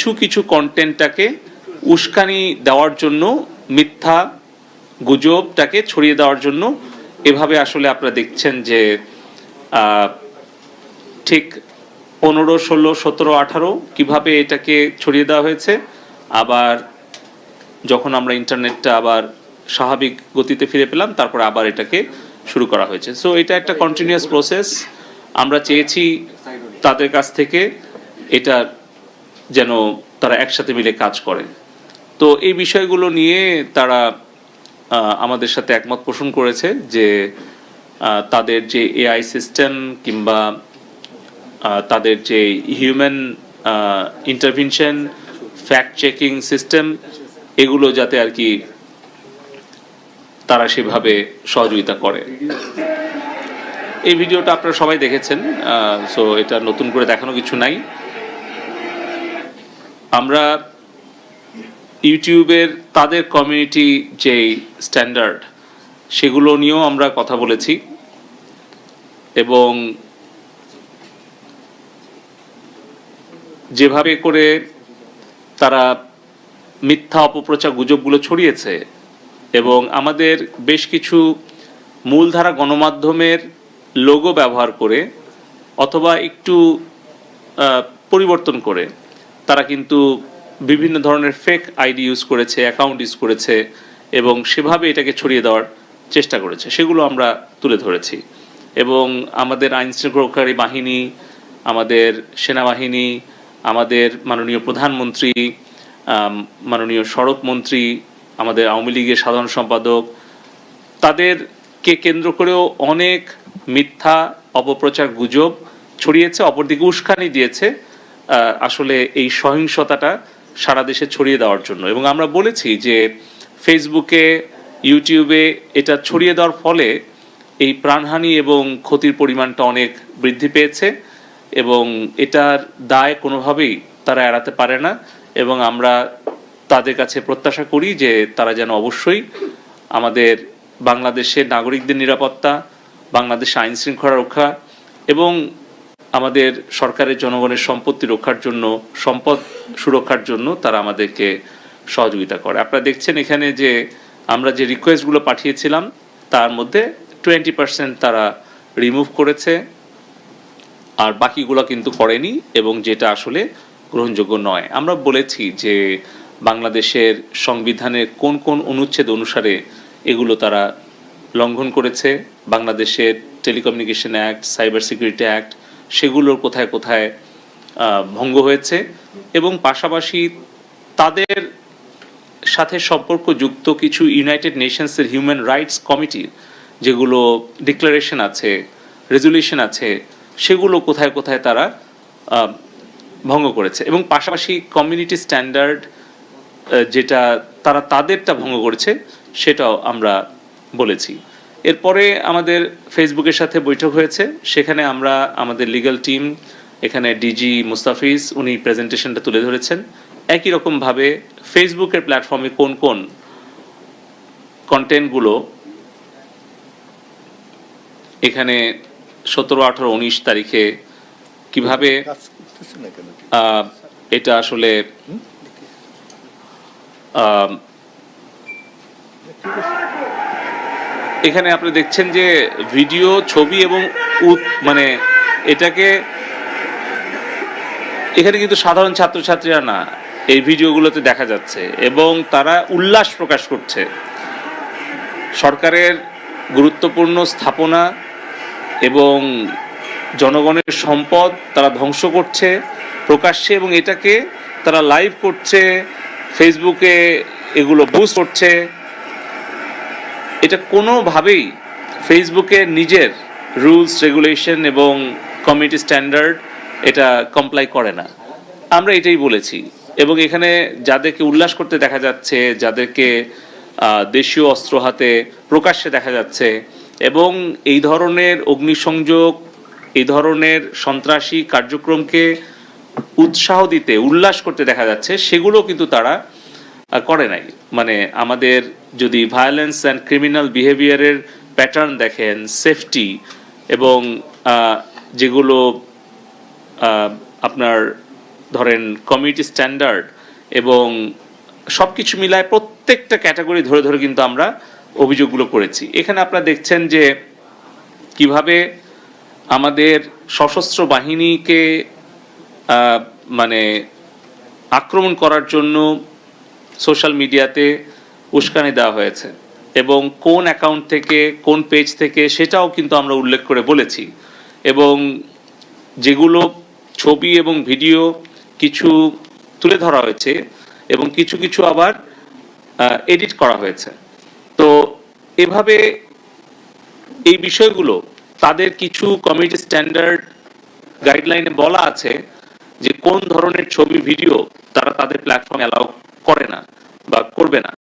কিছু কিছু কন্টেন্টটাকে উস্কানি দেওয়ার জন্য, মিথ্যা গুজবটাকে ছড়িয়ে দেওয়ার জন্য এভাবে আসলে আপনারা দেখছেন যে ঠিক 15, 16, 17, 18 কিভাবে এটাকে ছড়িয়ে দেওয়া হয়েছে। আবার যখন আমরা ইন্টারনেটটা আবার স্বাভাবিক গতিতে ফিরে পেলাম, তারপরে আবার এটাকে শুরু করা হয়েছে। সো এটা একটা কন্টিনিউয়াস প্রসেস। আমরা চেয়েছি তাদের কাছ থেকে এটা যেন তারা একসাথে মিলে কাজ করে। তো এই বিষয়গুলো নিয়ে তারা আমাদের সাথে একমত পোষণ করেছে যে তাদের যে এআই সিস্টেম কিংবা তাদের যে human intervention, fact checking system, এগুলো যাতে আর কি তারা সেভাবে সহযোগিতা করে। এই ভিডিওটা আপনারা সবাই দেখেছেন, সো এটা নতুন করে দেখানো কিছু নাই। আমরা ইউটিউবের তাদের কমিউনিটি যে স্ট্যান্ডার্ড, সেগুলো নিয়েও আমরা কথা বলেছি এবং যেভাবে করে তারা মিথ্যা অপপ্রচার গুজবগুলো ছড়িয়েছে এবং আমাদের বেশ কিছু মূলধারা গণমাধ্যমের লোগো ব্যবহার করে অথবা একটু পরিবর্তন করে তারা কিন্তু বিভিন্ন ধরনের ফেক আইডি ইউজ করেছে, অ্যাকাউন্ট ইউজ করেছে এবং সেভাবে এটাকে ছড়িয়ে দেওয়ার চেষ্টা করেছে, সেগুলো আমরা তুলে ধরেছি। এবং আমাদের আইনশৃঙ্খলাকারী বাহিনী, আমাদের সেনাবাহিনী, আমাদের মাননীয় প্রধানমন্ত্রী, মাননীয় সড়ক মন্ত্রী, আমাদের আওয়ামী লীগের সাধারণ সম্পাদক, তাদেরকে কেন্দ্র করেও অনেক মিথ্যা অপপ্রচার গুজব ছড়িয়েছে, অপরদিকে উস্কানি দিয়েছে আসলে এই সহিংসতাটা সারা দেশে ছড়িয়ে দেওয়ার জন্য। এবং আমরা বলেছি যে ফেসবুকে, ইউটিউবে এটা ছড়িয়ে দেওয়ার ফলে এই প্রাণহানি এবং ক্ষতির পরিমাণটা অনেক বৃদ্ধি পেয়েছে এবং এটার দায় কোনোভাবেই তারা এড়াতে পারে না। এবং আমরা তাদের কাছে প্রত্যাশা করি যে তারা যেন অবশ্যই আমাদের বাংলাদেশের নাগরিকদের নিরাপত্তা, বাংলাদেশের আইন শৃঙ্খলা রক্ষা এবং আমাদের সরকারের জনগণের সম্পত্তি রক্ষার জন্য, সম্পদ সুরক্ষার জন্য তারা আমাদেরকে সহযোগিতা করে। আপনারা দেখছেন এখানে যে আমরা যে রিকোয়েস্টগুলো পাঠিয়েছিলাম তার মধ্যে 20% তারা রিমুভ করেছে, আর বাকিগুলো কিন্তু করেনি এবং যেটা আসলে গ্রহণযোগ্য নয়। আমরা বলেছি যে বাংলাদেশের সংবিধানের কোন কোন অনুচ্ছেদ অনুসারে এগুলো তারা লঙ্ঘন করেছে, বাংলাদেশের telecommunication act, cyber security act, সেগুলোর কোথায় কোথায় ভঙ্গ হয়েছে এবং পাশাপাশি তাদের সাথে সম্পর্কযুক্ত কিছু ইউনাইটেড নেশনসের হিউম্যান রাইটস কমিটির যেগুলো ডিক্লারেশন আছে, রেজুলিউশন আছে, সেগুলো কোথায় কোথায় তারা ভঙ্গ করেছে এবং পাশাপাশি কমিউনিটি স্ট্যান্ডার্ড যেটা তারা তাদেরটা ভঙ্গ করেছে সেটাও আমরা বলেছি। এরপরে আমাদের ফেসবুকের সাথে বৈঠক হয়েছে, সেখানে আমরা আমাদের লিগ্যাল টিম, এখানে ডিজি মুস্তাফিজ উনি প্রেজেন্টেশনটা তুলে ধরেছেন। একই রকমভাবে ফেসবুকের প্ল্যাটফর্মে কোন কোন কন্টেন্টগুলো এখানে 17, 18, 19 তারিখে কিভাবে এটা আসলে এখানে আপনি দেখছেন যে ভিডিও, ছবি এবং মানে এটাকে এখানে কিন্তু সাধারণ ছাত্রছাত্রীরা না, এই ভিডিওগুলোতে দেখা যাচ্ছে এবং তারা উল্লাস প্রকাশ করছে সরকারের গুরুত্বপূর্ণ স্থাপনা এবং জনগণের সম্পদ তারা ধ্বংস করছে প্রকাশ্যে এবং এটাকে তারা লাইভ করছে, ফেসবুকে এগুলো পোস্ট করছে। এটা কোনোভাবেই ফেসবুকের নিজের রুলস, রেগুলেশন এবং কমিউনিটি স্ট্যান্ডার্ড এটা কমপ্লাই করে না, আমরা এটাই বলেছি। এবং এখানে যাদেরকে উল্লাস করতে দেখা যাচ্ছে, যাদেরকে দেশীয় অস্ত্র হাতে প্রকাশ্যে দেখা যাচ্ছে এবং এই ধরনের অগ্নিসংযোগ, এই ধরনের সন্ত্রাসী কার্যক্রমকে উৎসাহ দিতে, উল্লাস করতে দেখা যাচ্ছে, সেগুলো কিন্তু তারা করে নাই। মানে আমাদের যদি ভায়োলেন্স অ্যান্ড ক্রিমিনাল বিহেভিয়ারের প্যাটার্ন দেখেন, সেফটি এবং যেগুলো আপনার ধরেন কমিউনিটি স্ট্যান্ডার্ড এবং সব কিছু মিলায় প্রত্যেকটা ক্যাটাগরি ধরে ধরে কিন্তু আমরা অভিযোগগুলো করেছি। এখানে আপনারা দেখছেন যে কিভাবে আমাদের সশস্ত্র বাহিনীকে মানে আক্রমণ করার জন্য সোশ্যাল মিডিয়াতে উস্কানি দেওয়া হয়েছে এবং কোন অ্যাকাউন্ট থেকে কোন পেজ থেকে সেটাও কিন্তু আমরা উল্লেখ করে বলেছি, এবং যেগুলো ছবি এবং ভিডিও কিছু তুলে ধরা হয়েছে এবং কিছু কিছু আবার এডিট করা হয়েছে। তো এভাবে এই বিষয়গুলো তাদের কিছু কমিউনিটি স্ট্যান্ডার্ড গাইডলাইনে বলা আছে যে কোন ধরনের ছবি ভিডিও তারা তাদের প্ল্যাটফর্মে অ্যালাউ করে না বা করবে না।